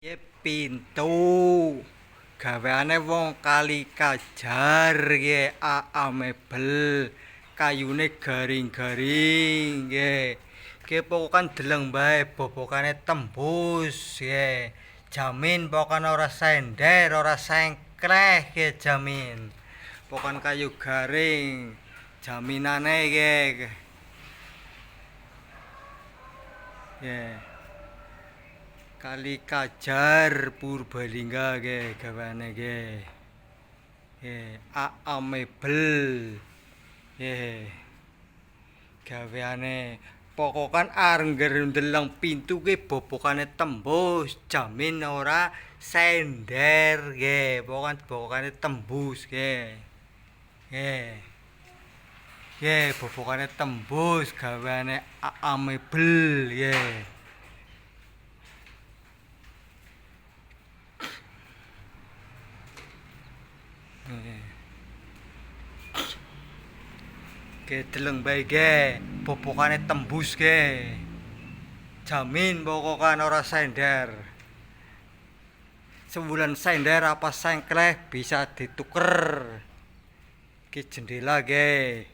Pintu gaweane wong kali kajar nggih mebel kayune garing-garing nggih pokokan deleng bae bobokane tembus nggih jamin pokokan ora sender ora sengkleh nggih jamin pokokan kayu garing jaminane nggih Kali Kajar Purbalingga nggih gaweane nggih. Mebel. Nggih. Gaweane pokokan angger ndeleng pintu ki bobokane tembus, jamin ora sender nggih. Bobokane tembus nggih. Nggih, bobokane tembus gaweane mebel nggih. Deleng bae ge, bobokane tembus ge. Jamin pokokan ora sender. Sebulan sender apa sengkleh bisa dituker. Ki jendela ge,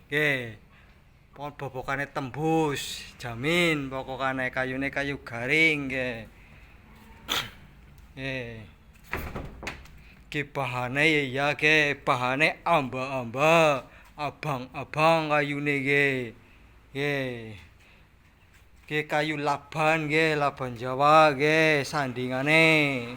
bobokane tembus, jamin pokokane kayune kayu garing ge. Ki bahane ya ge, bahane amba-amba, abang-abang kayune ge. Ki kayu laban ge, laban Jawa ge sandingane.